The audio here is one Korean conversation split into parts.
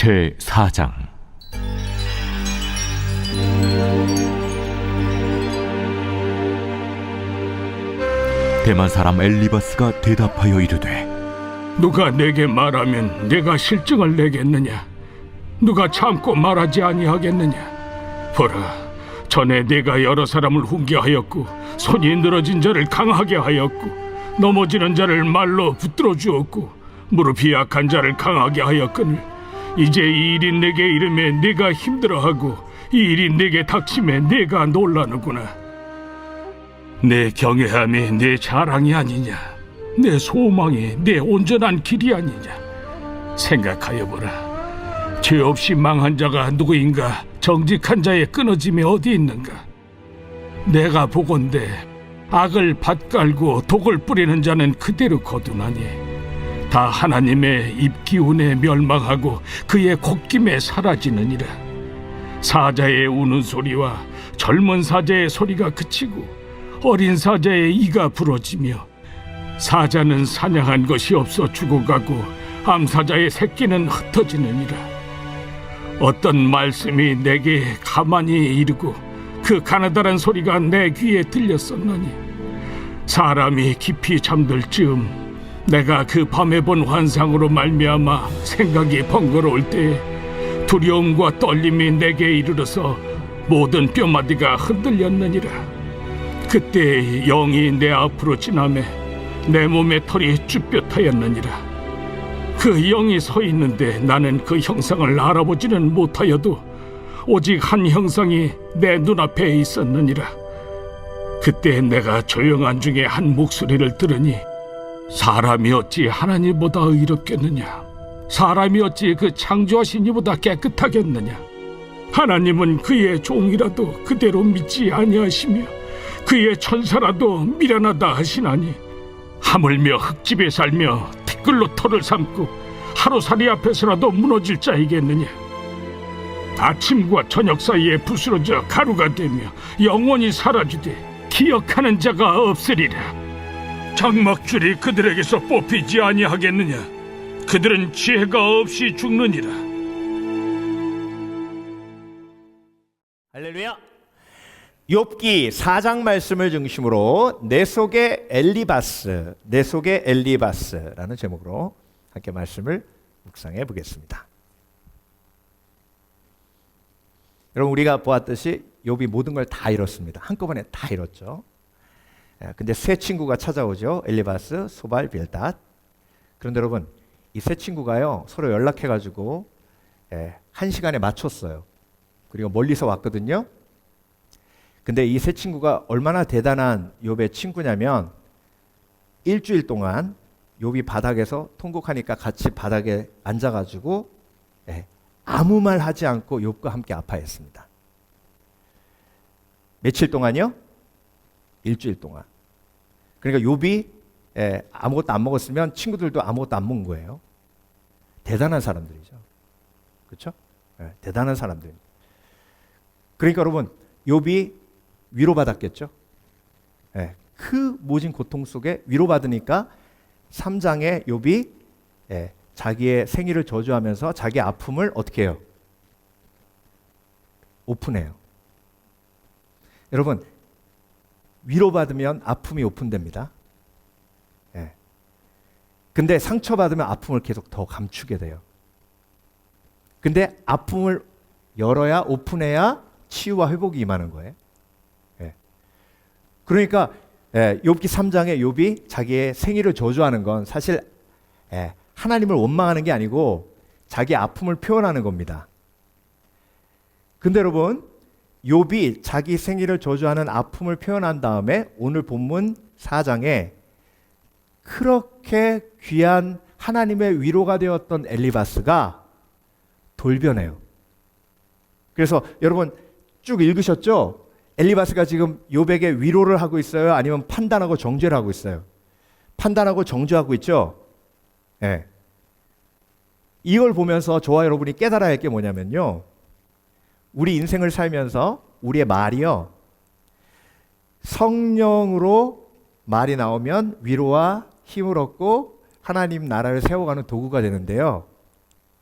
제4장. 대만 사람 엘리바스가 대답하여 이르되, 누가 내게 말하면 내가 실증을 내겠느냐? 누가 참고 말하지 아니하겠느냐? 보라, 전에 내가 여러 사람을 훈계하였고 손이 늘어진 자를 강하게 하였고 넘어지는 자를 말로 붙들어 주었고 무릎이 약한 자를 강하게 하였거늘 이제 이 일이 내게 이름에 내가 힘들어하고 이 일이 내게 닥침에 내가 놀라는구나. 내 경외함이 내 자랑이 아니냐? 내 소망이 내 온전한 길이 아니냐? 생각하여 보라. 죄 없이 망한 자가 누구인가? 정직한 자의 끊어짐이 어디 있는가? 내가 보건대 악을 밭갈고 독을 뿌리는 자는 그대로 거두나니 다 하나님의 입기운에 멸망하고 그의 콧김에 사라지느니라. 사자의 우는 소리와 젊은 사자의 소리가 그치고 어린 사자의 이가 부러지며 사자는 사냥한 것이 없어 죽어가고 암사자의 새끼는 흩어지느니라. 어떤 말씀이 내게 가만히 이르고 그 가느다란 소리가 내 귀에 들렸었노니 사람이 깊이 잠들 즈음 내가 그 밤에 본 환상으로 말미암아 생각이 번거로울 때에 두려움과 떨림이 내게 이르러서 모든 뼈마디가 흔들렸느니라. 그때 영이 내 앞으로 지나매 내 몸의 털이 쭈뼛하였느니라. 그 영이 서 있는데 나는 그 형상을 알아보지는 못하여도 오직 한 형상이 내 눈앞에 있었느니라. 그때 내가 조용한 중에 한 목소리를 들으니 사람이 어찌 하나님보다 의롭겠느냐? 사람이 어찌 그 창조하신 이보다 깨끗하겠느냐? 하나님은 그의 종이라도 그대로 믿지 아니하시며 그의 천사라도 미련하다 하시나니 하물며 흙집에 살며 티끌로 털을 삼고 하루살이 앞에서라도 무너질 자이겠느냐? 아침과 저녁 사이에 부스러져 가루가 되며 영원히 사라지되 기억하는 자가 없으리라. 장막줄이 그들에게서 뽑히지 아니하겠느냐? 그들은 지혜가 없이 죽느니라. 할렐루야. 욥기 4장 말씀을 중심으로 내 속의 엘리바스라는 제목으로 함께 말씀을 묵상해 보겠습니다. 여러분, 우리가 보았듯이 욥이 모든 걸 다 잃었습니다. 한꺼번에 다 잃었죠. 근데 세 친구가 찾아오죠. 엘리바스, 소발, 빌닷. 그런데 여러분, 이 세 친구가요 서로 연락해가지고 1시간에 맞췄어요. 그리고 멀리서 왔거든요. 근데 이 세 친구가 얼마나 대단한 욥의 친구냐면 일주일 동안 욥이 바닥에서 통곡하니까 같이 바닥에 앉아가지고 아무 말 하지 않고 욥과 함께 아파했습니다. 며칠 동안요? 일주일 동안. 그러니까 욥이 아무것도 안 먹었으면 친구들도 아무것도 안 먹은 거예요. 대단한 사람들이죠. 그렇죠? 대단한 사람들. 그러니까 여러분, 욥이 위로받았겠죠? 그 모진 고통 속에 위로받으니까 3장에 욥이 자기의 생일을 저주하면서 자기 아픔을 어떻게 해요? 오픈해요. 여러분, 위로받으면 아픔이 오픈됩니다. 근데 상처받으면 아픔을 계속 더 감추게 돼요. 근데 아픔을 열어야, 오픈해야 치유와 회복이 임하는 거예요. 그러니까 욥기 3장에 욥이 자기의 생일을 저주하는 건 사실 하나님을 원망하는 게 아니고 자기 아픔을 표현하는 겁니다. 근데 여러분, 욥이 자기 생일을 저주하는 아픔을 표현한 다음에 오늘 본문 4장에 그렇게 귀한 하나님의 위로가 되었던 엘리바스가 돌변해요. 그래서 여러분 쭉 읽으셨죠? 엘리바스가 지금 욥에게 위로를 하고 있어요? 아니면 판단하고 정죄를 하고 있어요? 판단하고 정죄하고 있죠? 이걸 보면서 저와 여러분이 깨달아야 할 게 뭐냐면요, 우리 인생을 살면서 우리의 말이요, 성령으로 말이 나오면 위로와 힘을 얻고 하나님 나라를 세워가는 도구가 되는데요,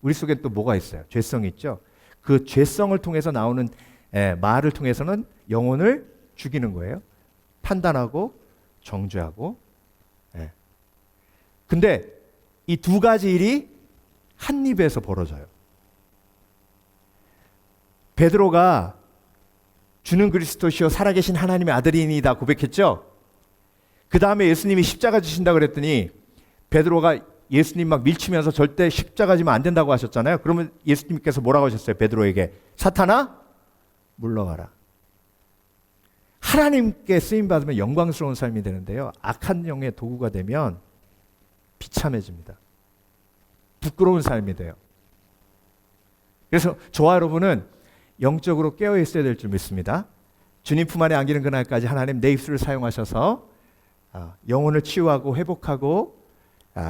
우리 속에 또 뭐가 있어요? 죄성이 있죠. 그 죄성을 통해서 나오는 말을 통해서는 영혼을 죽이는 거예요. 판단하고 정죄하고. 근데 이 두 가지 일이 한 입에서 벌어져요. 베드로가 주는 그리스도시요 살아계신 하나님의 아들이니다 고백했죠. 그 다음에 예수님이 십자가 지신다 그랬더니 베드로가 예수님 막 밀치면서 절대 십자가 지면 안 된다고 하셨잖아요. 그러면 예수님께서 뭐라고 하셨어요? 베드로에게 사탄아 물러가라. 하나님께 쓰임 받으면 영광스러운 삶이 되는데요, 악한 영의 도구가 되면 비참해집니다. 부끄러운 삶이 돼요. 그래서 저와 여러분은 영적으로 깨어 있어야 될 줄 믿습니다. 주님 품 안에 안기는 그날까지 하나님 내 입술을 사용하셔서 영혼을 치유하고 회복하고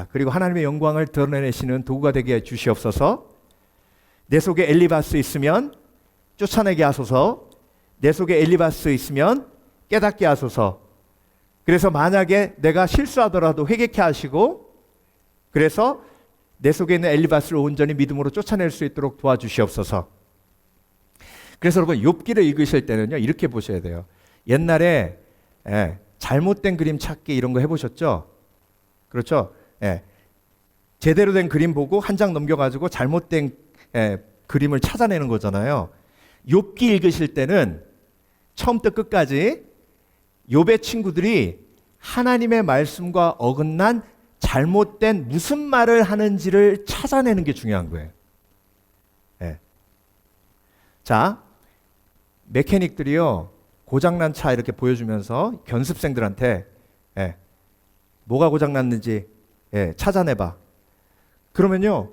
그리고 하나님의 영광을 드러내시는 도구가 되게 해 주시옵소서. 내 속에 엘리바스 있으면 쫓아내게 하소서. 내 속에 엘리바스 있으면 깨닫게 하소서. 그래서 만약에 내가 실수하더라도 회개케 하시고, 그래서 내 속에 있는 엘리바스를 온전히 믿음으로 쫓아낼 수 있도록 도와주시옵소서. 그래서 여러분 욥기를 읽으실 때는요, 이렇게 보셔야 돼요. 옛날에 잘못된 그림 찾기 이런 거 해보셨죠? 그렇죠? 제대로 된 그림 보고 한 장 넘겨가지고 잘못된 그림을 찾아내는 거잖아요. 욥기 읽으실 때는 처음부터 끝까지 욥의 친구들이 하나님의 말씀과 어긋난 잘못된 무슨 말을 하는지를 찾아내는 게 중요한 거예요. 자, 메케닉들이요, 고장난 차 이렇게 보여주면서 견습생들한테 뭐가 고장났는지 찾아내봐. 그러면요,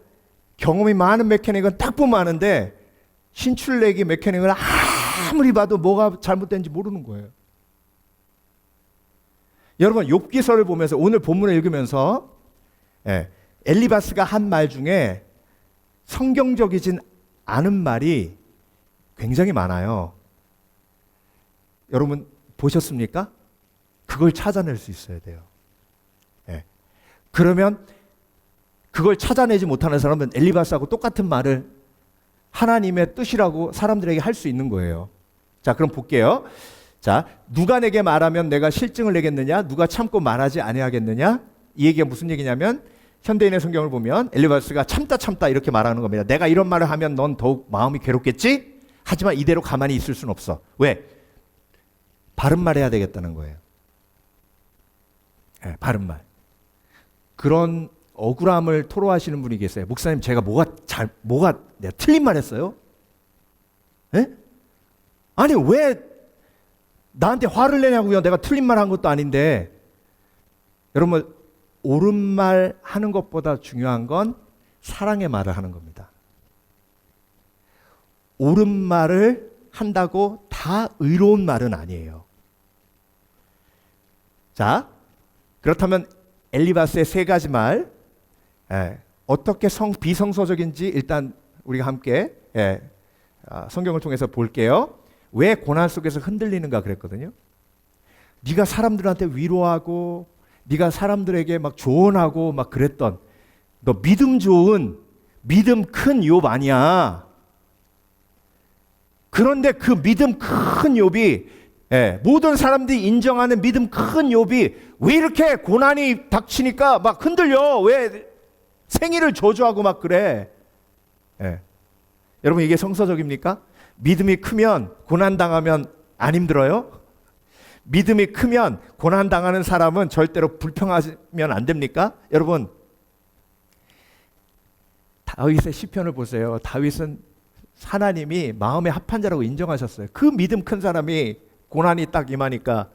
경험이 많은 메케닉은 딱 보면 아는데 신출내기 메케닉은 아무리 봐도 뭐가 잘못된지 모르는 거예요. 여러분 욥기서를 보면서 오늘 본문을 읽으면서 엘리바스가 한 말 중에 성경적이진 않은 말이 굉장히 많아요. 여러분 보셨습니까? 그걸 찾아낼 수 있어야 돼요. 그러면 그걸 찾아내지 못하는 사람은 엘리바스하고 똑같은 말을 하나님의 뜻이라고 사람들에게 할 수 있는 거예요. 자, 그럼 볼게요. 자, 누가 내게 말하면 내가 실증을 내겠느냐? 누가 참고 말하지 아니하겠느냐? 이 얘기가 무슨 얘기냐면 현대인의 성경을 보면 엘리바스가 참다 이렇게 말하는 겁니다. 내가 이런 말을 하면 넌 더욱 마음이 괴롭겠지? 하지만 이대로 가만히 있을 수는 없어. 왜? 바른 말 해야 되겠다는 거예요. 바른 말. 그런 억울함을 토로하시는 분이 계세요. 목사님, 제가 내가 틀린 말 했어요? 아니, 왜 나한테 화를 내냐고요? 내가 틀린 말 한 것도 아닌데. 여러분, 옳은 말 하는 것보다 중요한 건 사랑의 말을 하는 겁니다. 옳은 말을 한다고 다 의로운 말은 아니에요. 자, 그렇다면 엘리바스의 세 가지 말, 어떻게 비성서적인지 일단 우리가 함께 성경을 통해서 볼게요. 왜 고난 속에서 흔들리는가 그랬거든요. 네가 사람들한테 위로하고 네가 사람들에게 막 조언하고 막 그랬던 너 믿음 좋은 믿음 큰 욥 아니야. 그런데 그 믿음 큰 욥이 모든 사람들이 인정하는 믿음 큰 욥이 왜 이렇게 고난이 닥치니까 막 흔들려? 왜 생일을 저주하고 막 그래? 여러분 이게 성서적입니까? 믿음이 크면 고난 당하면 안 힘들어요? 믿음이 크면 고난 당하는 사람은 절대로 불평하면 안 됩니까? 여러분 다윗의 시편을 보세요. 다윗은 하나님이 마음에 합한 자라고 인정하셨어요. 그 믿음 큰 사람이 고난이 딱 임하니까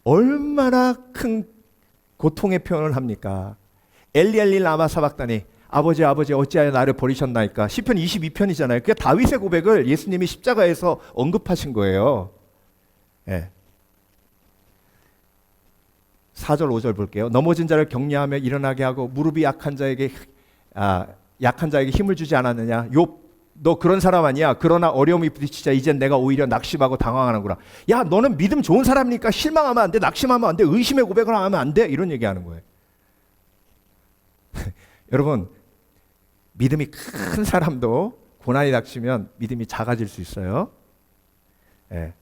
얼마나 큰 고통의 표현을 합니까? 엘리 라마 사박다니 아버지 어찌하여 나를 버리셨나이까. 시편 22편이잖아요. 그게 다윗의 고백을 예수님이 십자가에서 언급하신 거예요. 4절 5절 볼게요. 넘어진 자를 격려하며 일어나게 하고 무릎이 약한 자에게 힘을 주지 않았느냐. 욥 너 그런 사람 아니야. 그러나 어려움이 부딪히자 이젠 내가 오히려 낙심하고 당황하는구나. 야 너는 믿음 좋은 사람이니까 실망하면 안 돼. 낙심하면 안 돼. 의심의 고백을 하면 안 돼. 이런 얘기하는 거예요. 여러분 믿음이 큰 사람도 고난이 닥치면 믿음이 작아질 수 있어요. 예.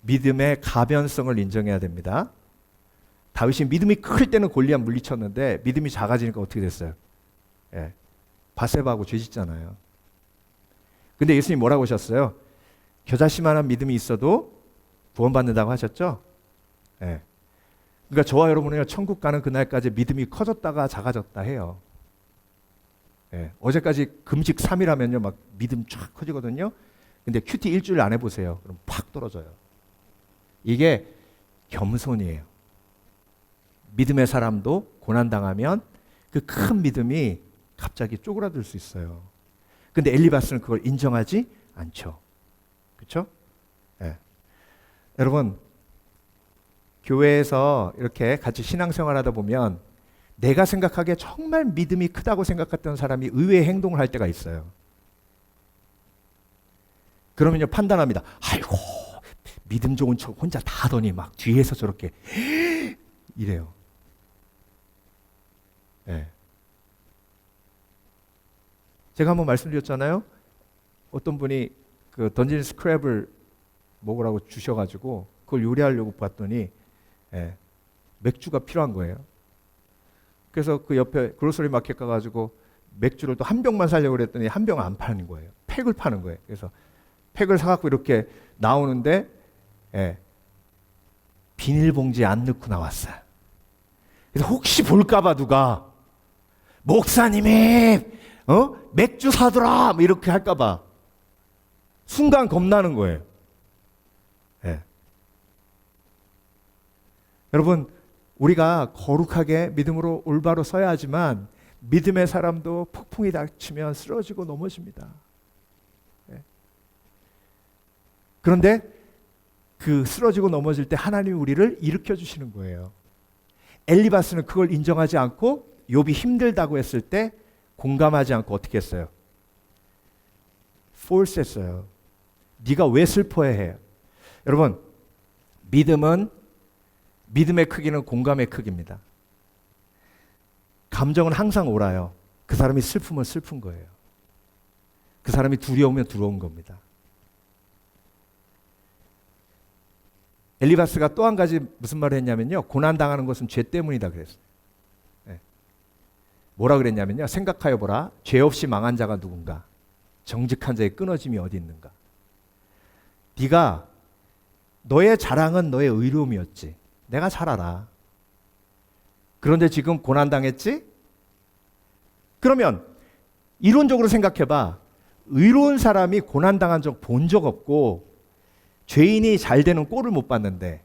믿음의 가변성을 인정해야 됩니다. 다윗이 믿음이 클 때는 골리앗 물리쳤는데 믿음이 작아지니까 어떻게 됐어요? 예. 바세바하고 죄짓잖아요. 근데 예수님 뭐라고 하셨어요? 겨자씨만한 믿음이 있어도 구원받는다고 하셨죠? 예. 그러니까 저와 여러분은요, 천국 가는 그날까지 믿음이 커졌다가 작아졌다 해요. 예. 어제까지 금식 3일 하면요, 막 믿음 쫙 커지거든요. 근데 큐티 일주일 안 해보세요. 그럼 팍 떨어져요. 이게 겸손이에요. 믿음의 사람도 고난당하면 그 큰 믿음이 갑자기 쪼그라들 수 있어요. 근데 엘리바스는 그걸 인정하지 않죠. 그렇죠? 예. 여러분, 교회에서 이렇게 같이 신앙생활하다 보면 내가 생각하기에 정말 믿음이 크다고 생각했던 사람이 의외의 행동을 할 때가 있어요. 그러면요, 판단합니다. 아이고, 믿음 좋은 척 혼자 다 하더니 막 뒤에서 저렇게 이래요. 네. 제가 한번 말씀드렸잖아요. 어떤 분이 그 던진 스크랩을 먹으라고 주셔가지고 그걸 요리하려고 봤더니 맥주가 필요한 거예요. 그래서 그 옆에 그로서리 마켓 가가지고 맥주를 또 한 병만 사려고 그랬더니 한 병 안 파는 거예요. 팩을 파는 거예요. 그래서 팩을 사갖고 이렇게 나오는데 비닐봉지에 안 넣고 나왔어요. 그래서 혹시 볼까봐 누가 목사님이 맥주 사더라 뭐 이렇게 할까봐 순간 겁나는 거예요. 여러분, 우리가 거룩하게 믿음으로 올바로 서야 하지만 믿음의 사람도 폭풍이 닥치면 쓰러지고 넘어집니다. 그런데 그 쓰러지고 넘어질 때 하나님이 우리를 일으켜 주시는 거예요. 엘리바스는 그걸 인정하지 않고 욥이 힘들다고 했을 때 공감하지 않고 어떻게 했어요? force 했어요. 네가 왜 슬퍼해? 여러분, 믿음의 크기는 공감의 크기입니다. 감정은 항상 옳아요. 그 사람이 슬프면 슬픈 거예요. 그 사람이 두려우면 두려운 겁니다. 엘리바스가 또 한 가지 무슨 말을 했냐면요, 고난당하는 것은 죄 때문이다 그랬어요. 뭐라 그랬냐면요, 생각하여 보라, 죄 없이 망한 자가 누군가, 정직한 자의 끊어짐이 어디 있는가. 네가 너의 자랑은 너의 의로움이었지. 내가 잘 알아. 그런데 지금 고난당했지? 그러면 이론적으로 생각해봐. 의로운 사람이 고난당한 적 본 적 없고 죄인이 잘 되는 꼴을 못 봤는데,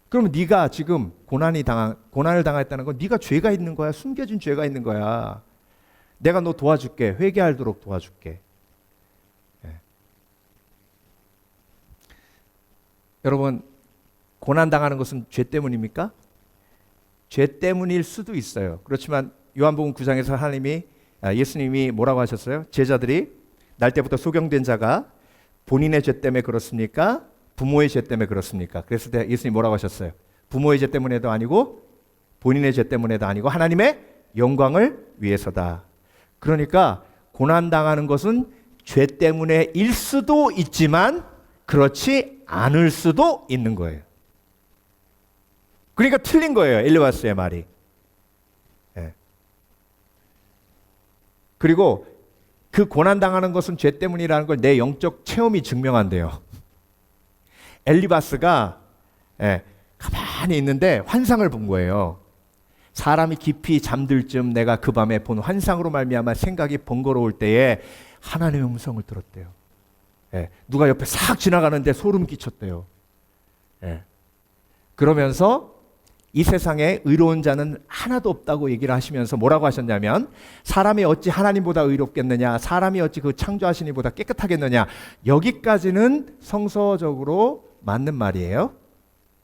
그러면 네가 지금 고난을 당했다는 건 네가 죄가 있는 거야. 숨겨진 죄가 있는 거야. 내가 너 도와줄게. 회개하도록 도와줄게. 여러분, 고난당하는 것은 죄 때문입니까? 죄 때문일 수도 있어요. 그렇지만 요한복음 9장에서 예수님이 뭐라고 하셨어요? 제자들이 날 때부터 소경된 자가 본인의 죄 때문에 그렇습니까? 부모의 죄 때문에 그렇습니까? 그랬을 때 예수님이 뭐라고 하셨어요? 부모의 죄 때문에도 아니고 본인의 죄 때문에도 아니고 하나님의 영광을 위해서다. 그러니까 고난당하는 것은 죄 때문에일 수도 있지만 그렇지 않을 수도 있는 거예요. 그러니까 틀린 거예요, 엘리바스의 말이. 그리고 그 고난당하는 것은 죄 때문이라는 걸 내 영적 체험이 증명한대요. 엘리바스가 가만히 있는데 환상을 본 거예요. 사람이 깊이 잠들 쯤 내가 그 밤에 본 환상으로 말미암아 생각이 번거로울 때에 하나님의 음성을 들었대요. 누가 옆에 싹 지나가는데 소름 끼쳤대요. 그러면서 이 세상에 의로운 자는 하나도 없다고 얘기를 하시면서 뭐라고 하셨냐면, 사람이 어찌 하나님보다 의롭겠느냐, 사람이 어찌 그 창조하신 이보다 깨끗하겠느냐. 여기까지는 성서적으로 맞는 말이에요.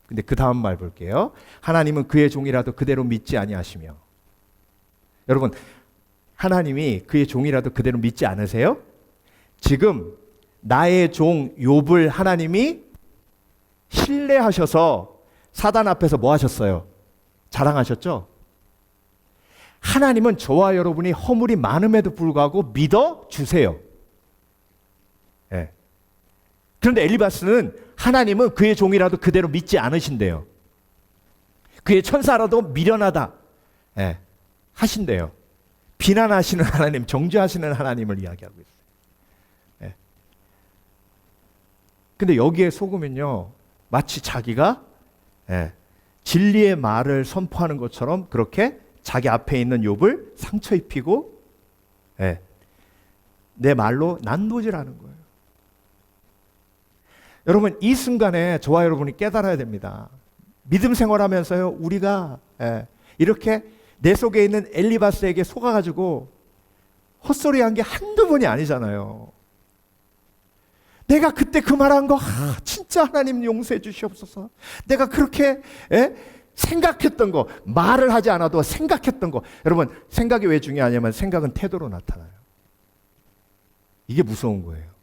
근데 그 다음 말 볼게요. 하나님은 그의 종이라도 그대로 믿지 아니하시며. 여러분, 하나님이 그의 종이라도 그대로 믿지 않으세요? 지금 나의 종 욥을 하나님이 신뢰하셔서 사단 앞에서 뭐 하셨어요? 자랑하셨죠? 하나님은 저와 여러분이 허물이 많음에도 불구하고 믿어 주세요. 예. 그런데 엘리바스는 하나님은 그의 종이라도 그대로 믿지 않으신대요. 그의 천사라도 미련하다 하신대요. 비난하시는 하나님, 정죄하시는 하나님을 이야기하고 있어요. 근데 여기에 속으면요, 마치 자기가 진리의 말을 선포하는 것처럼 그렇게 자기 앞에 있는 욥을 상처 입히고 내 말로 난도질하는 거예요. 여러분, 이 순간에 저와 여러분이 깨달아야 됩니다. 믿음 생활하면서요, 우리가 이렇게 내 속에 있는 엘리바스에게 속아가지고 헛소리한 게 한두 번이 아니잖아요. 내가 그때 그 말한 거 진짜 하나님 용서해 주시옵소서. 내가 그렇게 생각했던 거, 말을 하지 않아도 생각했던 거. 여러분, 생각이 왜 중요하냐면 생각은 태도로 나타나요. 이게 무서운 거예요.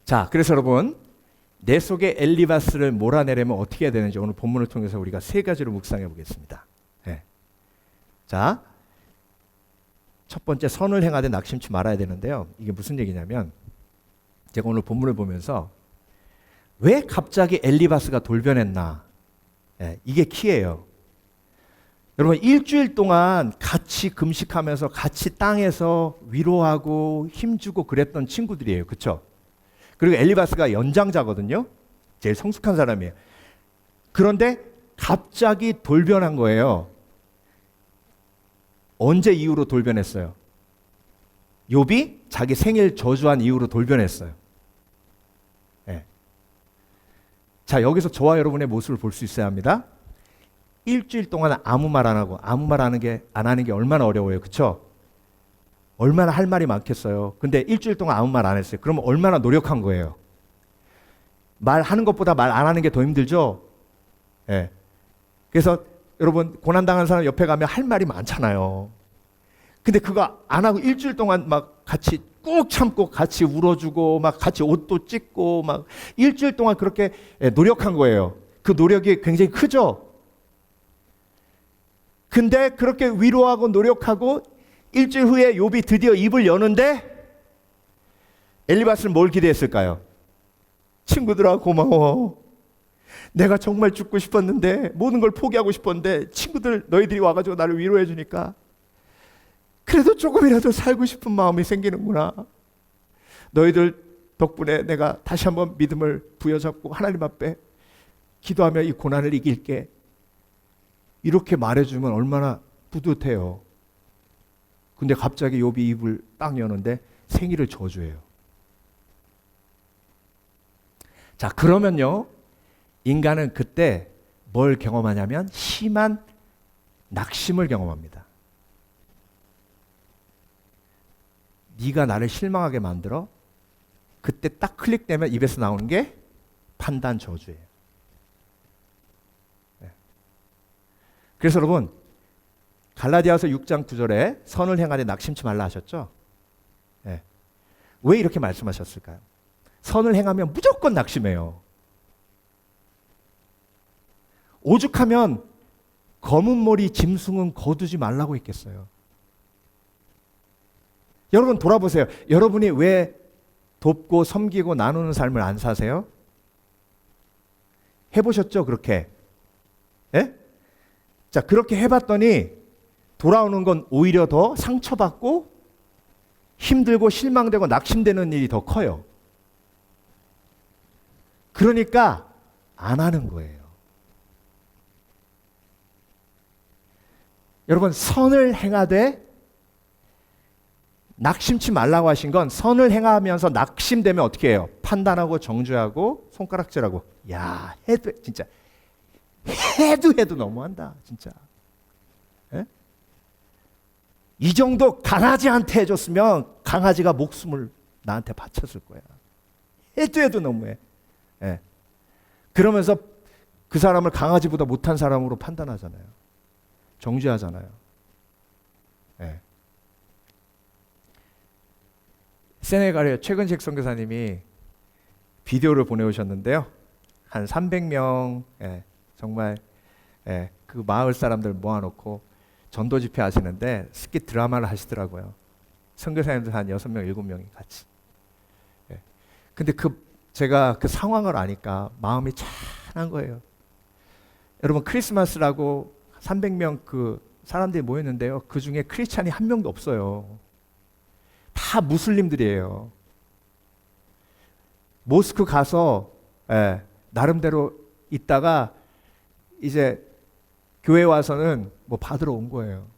자, 그래서 여러분, 내 속에 엘리바스를 몰아내려면 어떻게 해야 되는지 오늘 본문을 통해서 우리가 세 가지로 묵상해 보겠습니다. 자, 첫 번째, 선을 행하되 낙심치 말아야 되는데요. 이게 무슨 얘기냐면, 제가 오늘 본문을 보면서 왜 갑자기 엘리바스가 돌변했나, 이게 키예요. 여러분, 일주일 동안 같이 금식하면서 같이 땅에서 위로하고 힘주고 그랬던 친구들이에요. 그렇죠? 그리고 엘리바스가 연장자거든요. 제일 성숙한 사람이에요. 그런데 갑자기 돌변한 거예요. 언제 이후로 돌변했어요? 욥이 자기 생일 저주한 이후로 돌변했어요. 자, 여기서 저와 여러분의 모습을 볼 수 있어야 합니다. 일주일 동안 아무 말 안 하고 아무 말 안 하는 게 얼마나 어려워요. 그렇죠? 얼마나 할 말이 많겠어요. 근데 일주일 동안 아무 말 안 했어요. 그러면 얼마나 노력한 거예요. 말하는 것보다 말 안 하는 게 더 힘들죠. 그래서 여러분, 고난당한 사람 옆에 가면 할 말이 많잖아요. 근데 그거 안 하고 일주일 동안 막 같이 꾹 참고 같이 울어주고 막 같이 옷도 찢고 막 일주일 동안 그렇게 노력한 거예요. 그 노력이 굉장히 크죠. 근데 그렇게 위로하고 노력하고 일주일 후에 욥이 드디어 입을 여는데 엘리바스는 뭘 기대했을까요? 친구들아, 고마워. 내가 정말 죽고 싶었는데, 모든 걸 포기하고 싶었는데 친구들, 너희들이 와가지고 나를 위로해 주니까 그래도 조금이라도 살고 싶은 마음이 생기는구나. 너희들 덕분에 내가 다시 한번 믿음을 부여잡고 하나님 앞에 기도하며 이 고난을 이길게. 이렇게 말해주면 얼마나 뿌듯해요. 근데 갑자기 욥이 입을 딱 여는데 생일을 저주해요. 자, 그러면요, 인간은 그때 뭘 경험하냐면 심한 낙심을 경험합니다. 네가 나를 실망하게 만들어? 그때 딱 클릭되면 입에서 나오는 게 판단 저주예요. 그래서 여러분, 갈라디아서 6장 9절에 선을 행하되 낙심치 말라 하셨죠? 왜 이렇게 말씀하셨을까요? 선을 행하면 무조건 낙심해요. 오죽하면 검은 머리 짐승은 거두지 말라고 했겠어요. 여러분 돌아보세요. 여러분이 왜 돕고 섬기고 나누는 삶을 안 사세요? 해보셨죠? 그렇게. 자, 그렇게 해봤더니 돌아오는 건 오히려 더 상처받고 힘들고 실망되고 낙심되는 일이 더 커요. 그러니까 안 하는 거예요. 여러분, 선을 행하되 낙심치 말라고 하신 건 선을 행하면서 낙심되면 어떻게 해요? 판단하고 정죄하고 손가락질하고. 야, 해도 진짜 해도 너무한다 진짜. 이 정도 강아지한테 해줬으면 강아지가 목숨을 나한테 바쳤을 거야. 해도 너무해. 그러면서 그 사람을 강아지보다 못한 사람으로 판단하잖아요. 정죄하잖아요. 세네갈의 최근식 선교사님이 비디오를 보내오셨는데요. 한 300명 정말 예, 그 마을 사람들 모아놓고 전도 집회 하시는데 스킷 드라마를 하시더라고요. 선교사님들 한 6명, 7명이 같이. 예. 근데 제가 그 상황을 아니까 마음이 찬한 거예요. 여러분, 크리스마스라고 300명 그 사람들이 모였는데요. 그 중에 크리스찬이 한 명도 없어요. 다 무슬림들이에요. 모스크 가서 나름대로 있다가 이제 교회 와서는 뭐 받으러 온 거예요.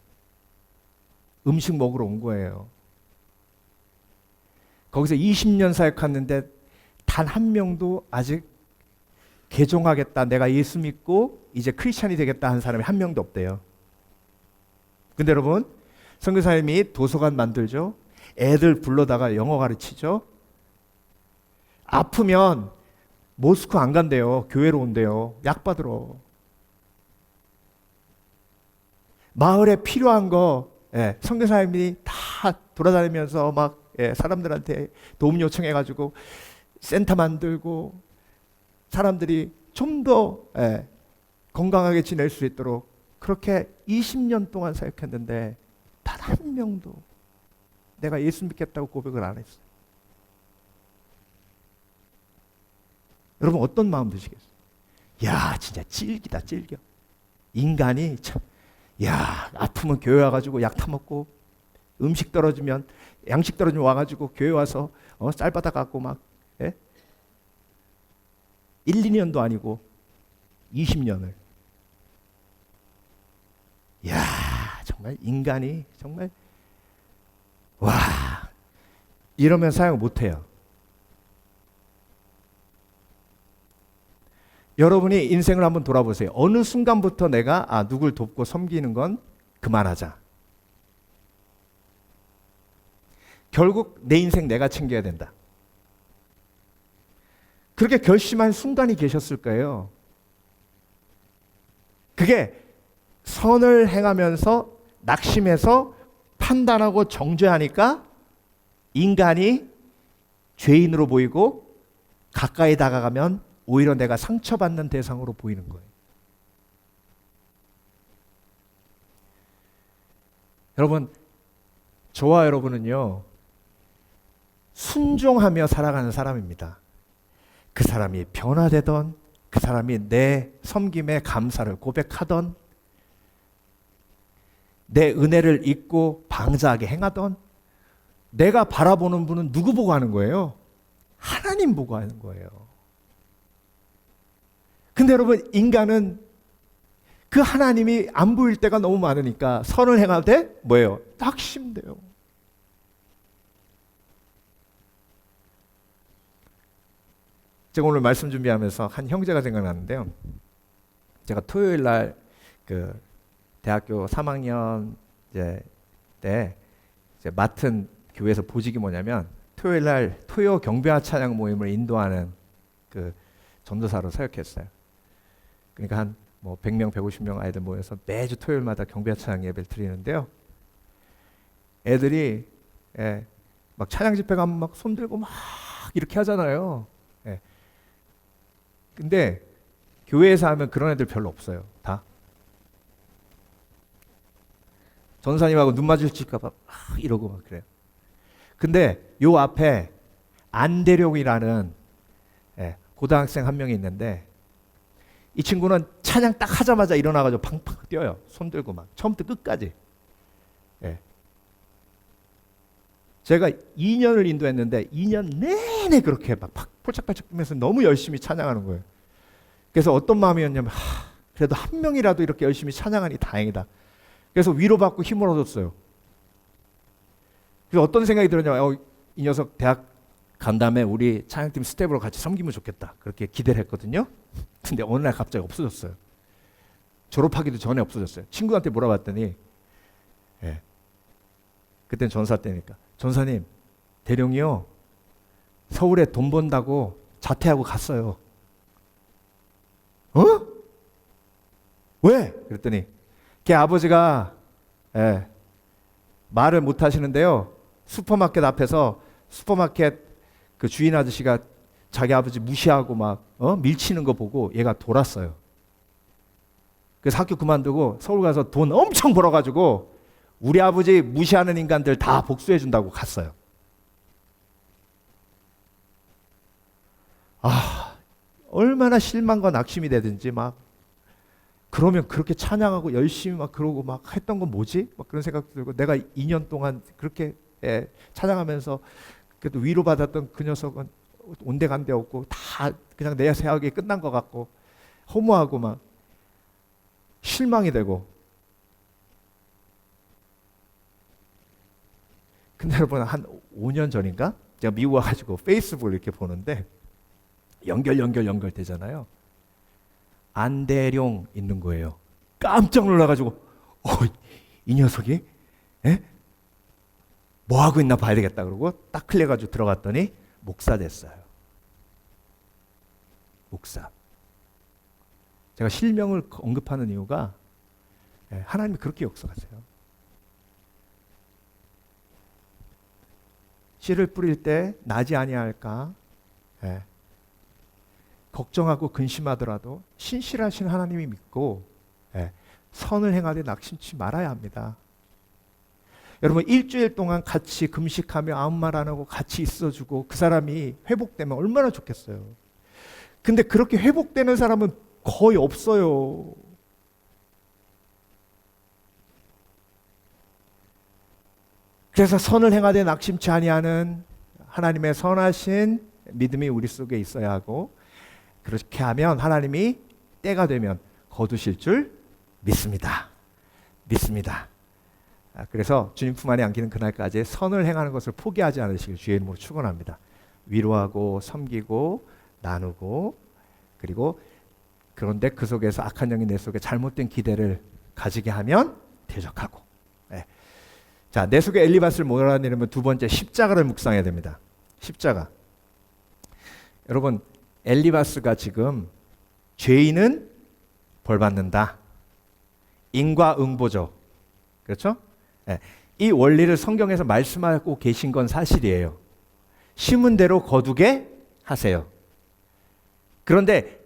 음식 먹으러 온 거예요. 거기서 20년 사역했는데 단 한 명도 아직 개종하겠다, 내가 예수 믿고 이제 크리스찬이 되겠다 하는 사람이 한 명도 없대요. 근데 여러분, 선교사님이 도서관 만들죠. 애들 불러다가 영어 가르치죠. 아프면 모스크 안 간대요. 교회로 온대요. 약 받으러. 마을에 필요한 거 선교사님이 다 돌아다니면서 막 사람들한테 도움 요청해가지고 센터 만들고 사람들이 좀 더 건강하게 지낼 수 있도록 그렇게 20년 동안 사역했는데 단 한 명도 내가 예수 믿겠다고 고백을 안 했어요. 여러분, 어떤 마음 드시겠어요? 야, 진짜 찔기다, 찔겨. 인간이 참, 야, 아프면 교회 와가지고 약 타먹고, 음식 떨어지면, 양식 떨어지면 와가지고 교회 와서 쌀 받아갖고 막 1, 2년도 아니고 20년을. 야, 정말 인간이 정말, 와, 이러면 사용 못해요. 여러분이 인생을 한번 돌아보세요. 어느 순간부터 내가 누굴 돕고 섬기는 건 그만하자. 결국 내 인생 내가 챙겨야 된다. 그렇게 결심한 순간이 계셨을 거예요. 그게 선을 행하면서 낙심해서 판단하고 정죄하니까 인간이 죄인으로 보이고 가까이 다가가면 오히려 내가 상처받는 대상으로 보이는 거예요. 여러분, 저와 여러분은요, 순종하며 살아가는 사람입니다. 그 사람이 변화되던, 그 사람이 내 섬김에 감사를 고백하던, 내 은혜를 잊고 방자하게 행하던, 내가 바라보는 분은 누구 보고 하는 거예요? 하나님 보고 하는 거예요. 근데 여러분, 인간은 그 하나님이 안 보일 때가 너무 많으니까 선을 행하되 뭐예요? 낙심돼요. 제가 오늘 말씀 준비하면서 한 형제가 생각나는데요. 제가 토요일 날 그 대학교 3학년 때 맡은 교회에서 보직이 뭐냐면 토요일 날 토요 경배와 찬양 모임을 인도하는 그 전도사로 사역했어요. 그러니까 한 뭐 100명, 150명 아이들 모여서 매주 토요일마다 경배와 찬양 예배를 드리는데요. 애들이 막 찬양 집회 가면 막 손 들고 막 이렇게 하잖아요. 근데 교회에서 하면 그런 애들 별로 없어요. 다. 전사님하고 눈 마주칠까 봐 이러고 막 그래요. 근데 요 앞에 안대룡이라는 고등학생 한 명이 있는데 이 친구는 찬양 딱 하자마자 일어나가지고 팡팡 뛰어요. 손 들고 막 처음부터 끝까지. 제가 2년을 인도했는데 2년 내내 그렇게 막 폴짝폴짝 뛰면서 너무 열심히 찬양하는 거예요. 그래서 어떤 마음이었냐면 그래도 한 명이라도 이렇게 열심히 찬양하니 다행이다. 그래서 위로받고 힘을 얻었어요. 그래서 어떤 생각이 들었냐면 이 녀석 대학 간 다음에 우리 찬양팀 스텝으로 같이 섬기면 좋겠다. 그렇게 기대를 했거든요. 근데 어느 날 갑자기 없어졌어요. 졸업하기도 전에 없어졌어요. 친구한테 물어봤더니 그때는 전사 때니까 전사님, 대령이요 서울에 돈 번다고 자퇴하고 갔어요. 왜? 그랬더니 걔 아버지가 말을 못 하시는데요. 슈퍼마켓 앞에서 슈퍼마켓 그 주인 아저씨가 자기 아버지 무시하고 막 밀치는 거 보고 얘가 돌았어요. 그래서 학교 그만두고 서울 가서 돈 엄청 벌어가지고 우리 아버지 무시하는 인간들 다 복수해 준다고 갔어요. 얼마나 실망과 낙심이 되든지 막 그러면 그렇게 찬양하고 열심히 막 그러고 막 했던 건 뭐지? 막 그런 생각도 들고 내가 2년 동안 그렇게 찬양하면서 그래도 위로받았던 그 녀석은 온데간데 없고 다 그냥 내 생각이 끝난 것 같고 허무하고 막 실망이 되고. 근데 여러분 한 5년 전인가 제가 미국 와가지고 페이스북을 이렇게 보는데 연결되잖아요. 안대룡 있는 거예요. 깜짝 놀라가지고 이 녀석이 뭐 하고 있나 봐야 되겠다 그러고 딱 클릭해가지고 들어갔더니 목사 됐어요. 목사. 제가 실명을 언급하는 이유가 하나님이 그렇게 역사하세요. 씨를 뿌릴 때 나지 아니할까? 걱정하고 근심하더라도 신실하신 하나님이 믿고 선을 행하되 낙심치 말아야 합니다. 여러분 일주일 동안 같이 금식하며 아무 말 안 하고 같이 있어주고 그 사람이 회복되면 얼마나 좋겠어요. 근데 그렇게 회복되는 사람은 거의 없어요. 그래서 선을 행하되 낙심치 아니하는 하나님의 선하신 믿음이 우리 속에 있어야 하고 그렇게 하면 하나님이 때가 되면 거두실 줄 믿습니다. 그래서 주님 품 안에 안기는 그날까지 선을 행하는 것을 포기하지 않으시길 주의 이름으로 축원합니다. 위로하고 섬기고 나누고 그리고 그런데 그 속에서 악한 영이 내 속에 잘못된 기대를 가지게 하면 대적하고. 자, 내 속에 엘리바스를 몰아내려면 두 번째 십자가를 묵상해야 됩니다. 십자가. 여러분 엘리바스가 지금 죄인은 벌 받는다. 인과응보죠. 그렇죠? 이 원리를 성경에서 말씀하고 계신 건 사실이에요. 심은 대로 거두게 하세요. 그런데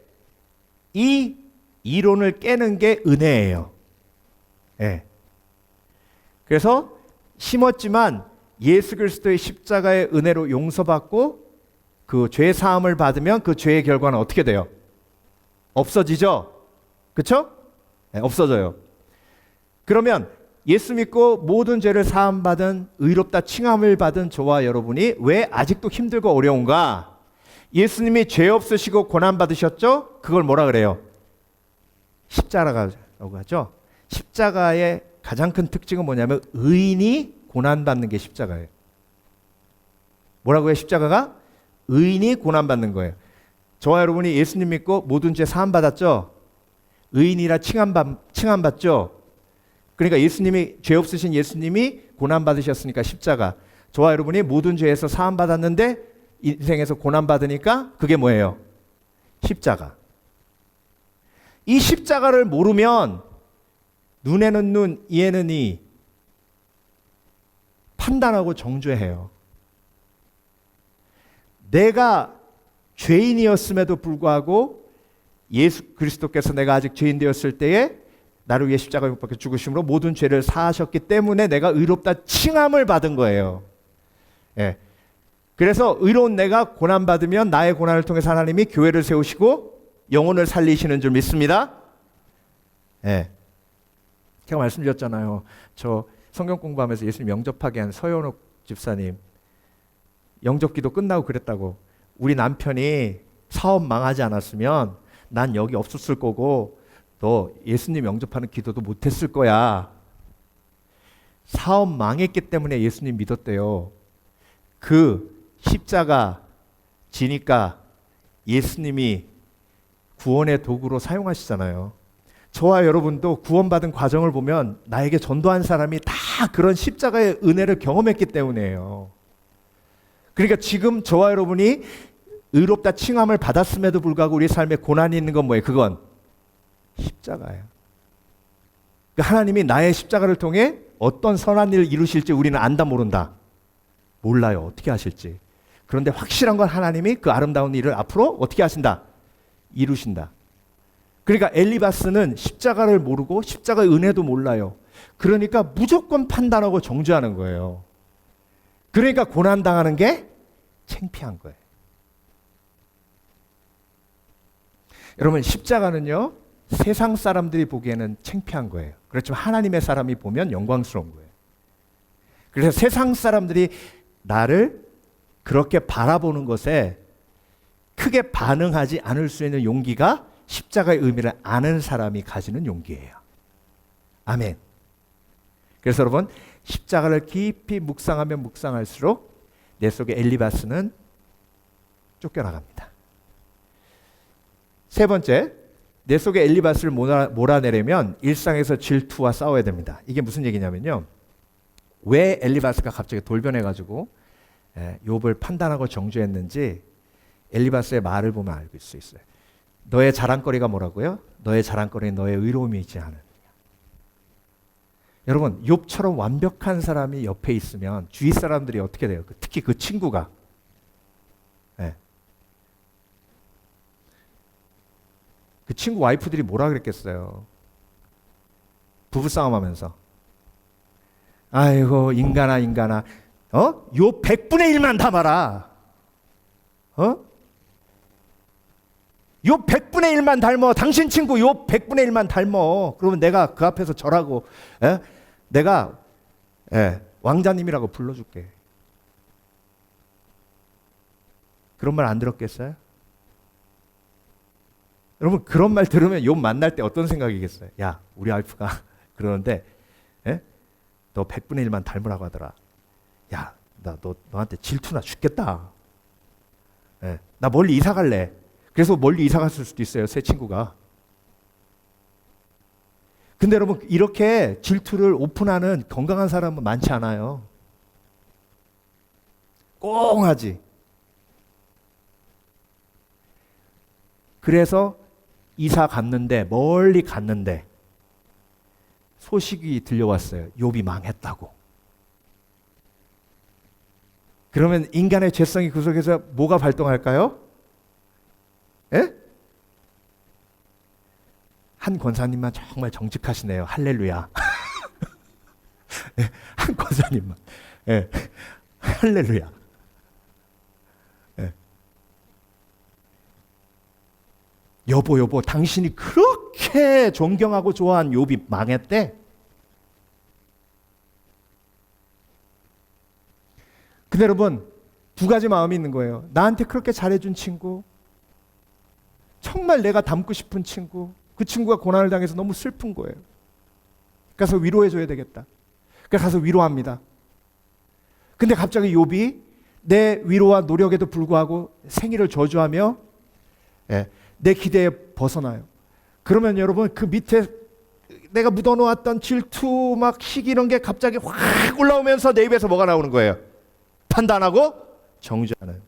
이 이론을 깨는 게 은혜예요. 그래서 심었지만 예수 그리스도의 십자가의 은혜로 용서받고 그 죄 사함을 받으면 그 죄의 결과는 어떻게 돼요? 없어지죠? 그렇죠? 없어져요. 그러면 예수 믿고 모든 죄를 사함 받은 의롭다 칭함을 받은 저와 여러분이 왜 아직도 힘들고 어려운가? 예수님이 죄 없으시고 고난 받으셨죠? 그걸 뭐라 그래요? 십자가라고 하죠. 십자가의 가장 큰 특징은 뭐냐면 의인이 고난 받는 게 십자가예요. 뭐라고 해요? 십자가가? 의인이 고난 받는 거예요. 저와 여러분이 예수님 믿고 모든 죄 사함 받았죠? 의인이라 칭함 받죠? 그러니까 예수님이 죄 없으신 예수님이 고난 받으셨으니까 십자가. 저와 여러분이 모든 죄에서 사함 받았는데 인생에서 고난 받으니까 그게 뭐예요? 십자가. 이 십자가를 모르면 눈에는 눈, 이에는 이 판단하고 정죄해요. 내가 죄인이었음에도 불구하고 예수 그리스도께서 내가 아직 죄인 되었을 때에 나를 위해 십자가에 못 박혀 죽으심으로 모든 죄를 사하셨기 때문에 내가 의롭다 칭함을 받은 거예요. 그래서 의로운 내가 고난받으면 나의 고난을 통해서 하나님이 교회를 세우시고 영혼을 살리시는 줄 믿습니다. 제가 말씀드렸잖아요. 저 성경 공부하면서 예수님 영접하게 한 서현옥 집사님 영접기도 끝나고 그랬다고. 우리 남편이 사업 망하지 않았으면 난 여기 없었을 거고 너 예수님 영접하는 기도도 못했을 거야. 사업 망했기 때문에 예수님 믿었대요. 그 십자가 지니까 예수님이 구원의 도구로 사용하시잖아요. 저와 여러분도 구원받은 과정을 보면 나에게 전도한 사람이 다 그런 십자가의 은혜를 경험했기 때문이에요. 그러니까 지금 저와 여러분이 의롭다 칭함을 받았음에도 불구하고 우리 삶에 고난이 있는 건 뭐예요? 그건 십자가예요. 그러니까 하나님이 나의 십자가를 통해 어떤 선한 일을 이루실지 우리는 안다 모른다. 몰라요. 어떻게 하실지. 그런데 확실한 건 하나님이 그 아름다운 일을 앞으로 어떻게 하신다? 이루신다. 그러니까 엘리바스는 십자가를 모르고 십자가의 은혜도 몰라요. 그러니까 무조건 판단하고 정죄하는 거예요. 그러니까 고난당하는 게 창피한 거예요. 여러분, 십자가는요, 세상 사람들이 보기에는 창피한 거예요. 그렇지만 하나님의 사람이 보면 영광스러운 거예요. 그래서 세상 사람들이 나를 그렇게 바라보는 것에 크게 반응하지 않을 수 있는 용기가 십자가의 의미를 아는 사람이 가지는 용기예요. 아멘. 그래서 여러분, 십자가를 깊이 묵상하면 묵상할수록 내 속의 엘리바스는 쫓겨나갑니다. 세 번째, 내 속의 엘리바스를 몰아내려면 일상에서 질투와 싸워야 됩니다. 이게 무슨 얘기냐면요, 왜 엘리바스가 갑자기 돌변해가지고 욥을 판단하고 정죄했는지 엘리바스의 말을 보면 알 수 있어요. 너의 자랑거리가 뭐라고요? 너의 자랑거리는 너의 의로움이지 않느냐. 여러분, 욥처럼 완벽한 사람이 옆에 있으면 주위 사람들이 어떻게 돼요? 특히 그 친구가, 그 친구 와이프들이 뭐라 그랬겠어요? 부부싸움 하면서, 아이고 인간아 인간아, 요 100분의 1만 담아라. 요 100분의 1만 닮어. 당신 친구 요 100분의 1만 닮어. 그러면 내가 그 앞에서 절하고, 내가 왕자님이라고 불러줄게. 그런 말 안 들었겠어요? 여러분, 그런 말 들으면 욥 만날 때 어떤 생각이겠어요? 야, 우리 와이프가 그러는데 너 100분의 1만 닮으라고 하더라. 야, 너한테 질투나 죽겠다. 나 멀리 이사 갈래. 그래서 멀리 이사 갔을 수도 있어요, 새 친구가. 근데 여러분, 이렇게 질투를 오픈하는 건강한 사람은 많지 않아요. 꽁하지. 그래서 이사 갔는데, 멀리 갔는데 소식이 들려왔어요. 욥이 망했다고. 그러면 인간의 죄성이 그 속에서 뭐가 발동할까요? 한 권사님만 정말 정직하시네요. 할렐루야. 한 권사님만. 할렐루야. 여보, 당신이 그렇게 존경하고 좋아한 욥이 망했대. 근데 여러분, 두 가지 마음이 있는 거예요. 나한테 그렇게 잘해준 친구, 정말 내가 닮고 싶은 친구, 그 친구가 고난을 당해서 너무 슬픈 거예요. 가서 위로해줘야 되겠다. 그래서 가서 위로합니다. 근데 갑자기 욥이 내 위로와 노력에도 불구하고 생일을 저주하며 내 기대에 벗어나요. 그러면 여러분, 그 밑에 내가 묻어놓았던 질투, 막 시기 이런 게 갑자기 확 올라오면서 내 입에서 뭐가 나오는 거예요? 판단하고 정죄하는.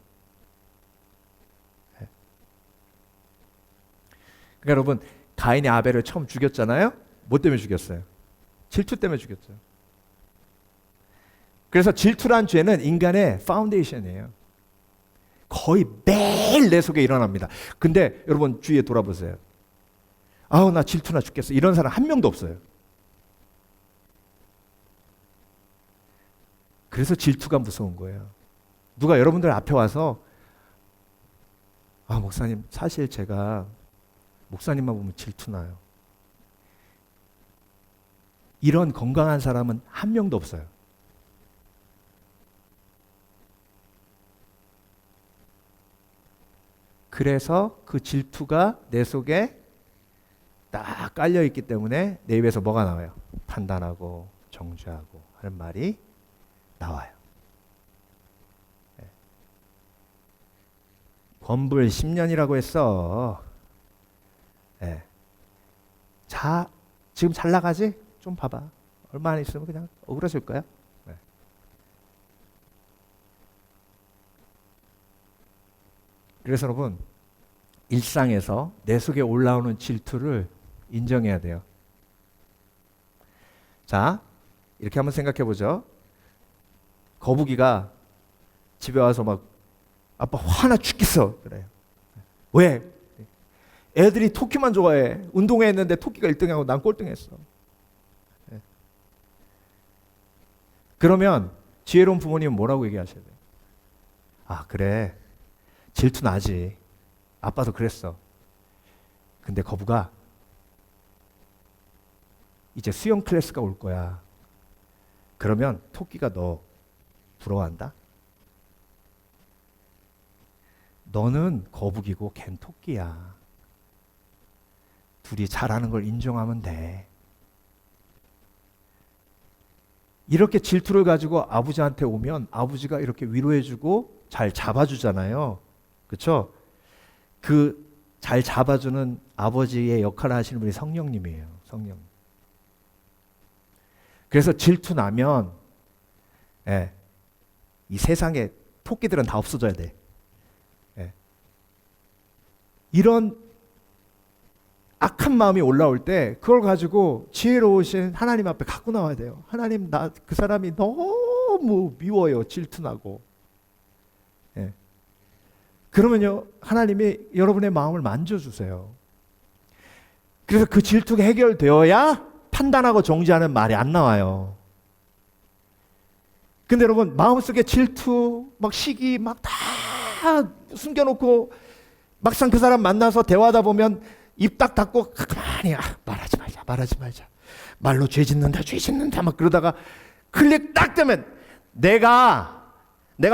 그러니까 여러분, 가인이 아벨을 처음 죽였잖아요. 뭐 때문에 죽였어요? 질투 때문에 죽였어요. 그래서 질투란 죄는 인간의 파운데이션이에요. 거의 매일 내 속에 일어납니다. 근데 여러분, 주위에 돌아보세요. 아우, 나 질투나 죽겠어. 이런 사람 한 명도 없어요. 그래서 질투가 무서운 거예요. 누가 여러분들 앞에 와서, 아, 목사님, 사실 제가 목사님만 보면 질투나요. 이런 건강한 사람은 한 명도 없어요. 그래서 그 질투가 내 속에 딱 깔려 있기 때문에 내 입에서 뭐가 나와요? 판단하고 정죄하고 하는 말이 나와요. 권불 10년이라고 했어. 자, 지금 잘 나가지? 좀 봐봐. 얼마 안 있으면 그냥 억울해질 거야. 그래서 여러분, 일상에서 내 속에 올라오는 질투를 인정해야 돼요. 자, 이렇게 한번 생각해 보죠. 거북이가 집에 와서 막, 아빠 화나 죽겠어. 그래요. 왜? 애들이 토끼만 좋아해. 운동회 했는데 토끼가 1등하고 난 꼴등했어. 예. 그러면 지혜로운 부모님은 뭐라고 얘기하셔야 돼요? 아, 그래. 질투 나지. 아빠도 그랬어. 근데 거북아, 이제 수영 클래스가 올 거야. 그러면 토끼가 너 부러워한다? 너는 거북이고 걘 토끼야. 둘이 잘하는 걸 인정하면 돼. 이렇게 질투를 가지고 아버지한테 오면 아버지가 이렇게 위로해주고 잘 잡아주잖아요. 그렇죠? 그 잘 잡아주는 아버지의 역할을 하시는 분이 성령님이에요. 성령. 그래서 질투 나면 이 세상에 토끼들은 다 없어져야 돼. 이런 악한 마음이 올라올 때 그걸 가지고 지혜로우신 하나님 앞에 갖고 나와야 돼요. 하나님, 나 그 사람이 너무 미워요. 질투나고. 그러면요, 하나님이 여러분의 마음을 만져주세요. 그래서 그 질투가 해결되어야 판단하고 정지하는 말이 안 나와요. 근데 여러분, 마음속에 질투, 막 시기 막 다 숨겨놓고 막상 그 사람 만나서 대화하다 보면 입 딱 닫고 가만히 말하지 말자. 말로 죄 짓는다 막 그러다가 클릭 딱 되면 내가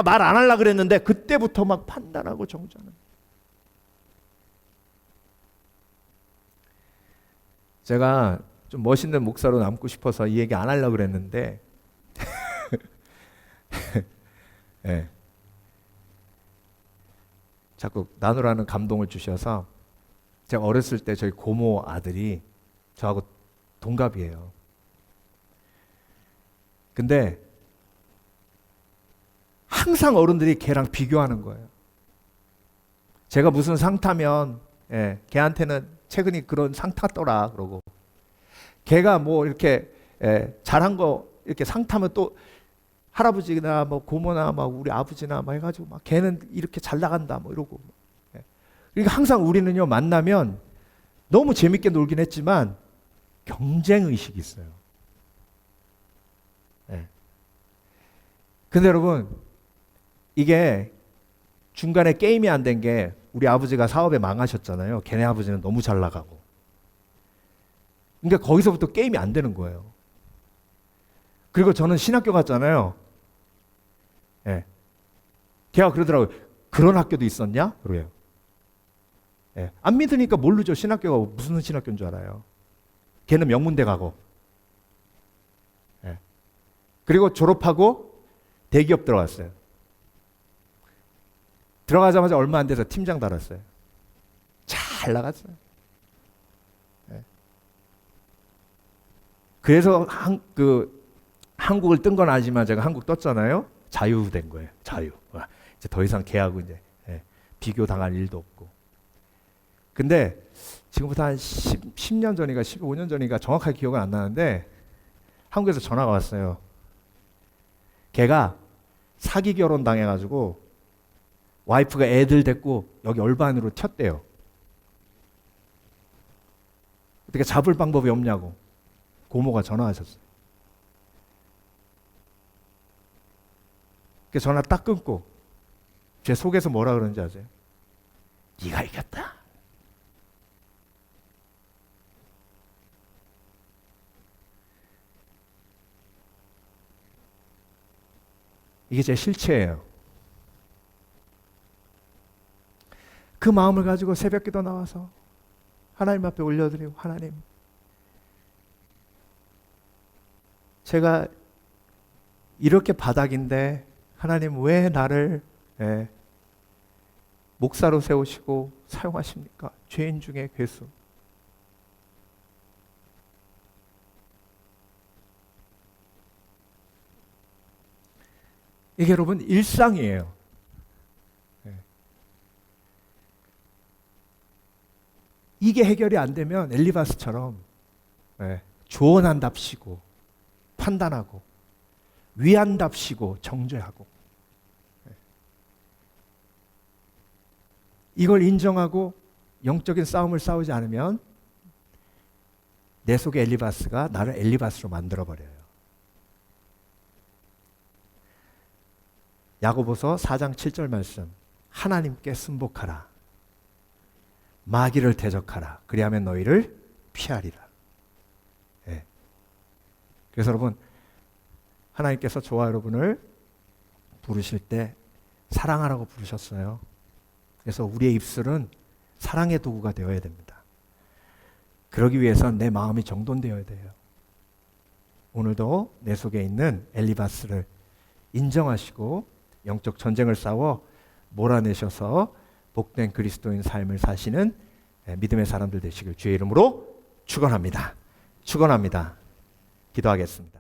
말 안 하려고 그랬는데 그때부터 막 판단하고 정죄하는. 제가 좀 멋있는 목사로 남고 싶어서 이 얘기 안 하려고 그랬는데 네. 자꾸 나누라는 감동을 주셔서 제가 어렸을 때 저희 고모 아들이 저하고 동갑이에요. 근데 항상 어른들이 걔랑 비교하는 거예요. 제가 무슨 상 타면 걔한테는 최근에 그런 상 탔더라 그러고, 걔가 뭐 이렇게 잘한 거 이렇게 상 타면 또 할아버지나 뭐 고모나 막 우리 아버지나 막 해가지고 막 걔는 이렇게 잘 나간다 뭐 이러고. 그러니까 항상 우리는요, 만나면 너무 재밌게 놀긴 했지만 경쟁 의식이 있어요. 근데 여러분, 이게 중간에 게임이 안 된 게 우리 아버지가 사업에 망하셨잖아요. 걔네 아버지는 너무 잘 나가고. 그러니까 거기서부터 게임이 안 되는 거예요. 그리고 저는 신학교 갔잖아요. 걔가 그러더라고요. 그런 학교도 있었냐? 그래요. 안 믿으니까 모르죠. 신학교가 무슨 신학교인 줄 알아요. 걔는 명문대 가고. 그리고 졸업하고 대기업 들어갔어요. 들어가자마자 얼마 안 돼서 팀장 달았어요. 잘 나갔어요. 그래서 한국을 뜬 건 아니지만 제가 한국 떴잖아요. 자유된 거예요. 자유. 이제 더 이상 걔하고 이제 비교 당할 일도 없고. 근데 지금부터 한 10년 전인가 15년 전인가 정확하게 기억은 안 나는데 한국에서 전화가 왔어요. 걔가 사기 결혼 당해가지고 와이프가 애들 데리고 여기 얼반으로 튀었대요. 어떻게 잡을 방법이 없냐고 고모가 전화하셨어요. 그 전화 딱 끊고 제 속에서 뭐라 그러는지 아세요? 네가 이겼다. 이게 제 실체예요. 그 마음을 가지고 새벽기도 나와서 하나님 앞에 올려드리고, 하나님, 제가 이렇게 바닥인데 하나님 왜 나를 목사로 세우시고 사용하십니까? 죄인 중에 괴수. 이게 여러분 일상이에요. 이게 해결이 안 되면 엘리바스처럼 조언한답시고 판단하고 위한답시고 정죄하고, 이걸 인정하고 영적인 싸움을 싸우지 않으면 내 속의 엘리바스가 나를 엘리바스로 만들어버려요. 야고보서 4장 7절 말씀, 하나님께 순복하라, 마귀를 대적하라, 그리하면 너희를 피하리라. 예. 그래서 여러분, 하나님께서 저와 여러분을 부르실 때 사랑하라고 부르셨어요. 그래서 우리의 입술은 사랑의 도구가 되어야 됩니다. 그러기 위해선 내 마음이 정돈되어야 돼요. 오늘도 내 속에 있는 엘리바스를 인정하시고 영적 전쟁을 싸워 몰아내셔서 복된 그리스도인 삶을 사시는 믿음의 사람들 되시길 주의 이름으로 축원합니다. 축원합니다. 기도하겠습니다.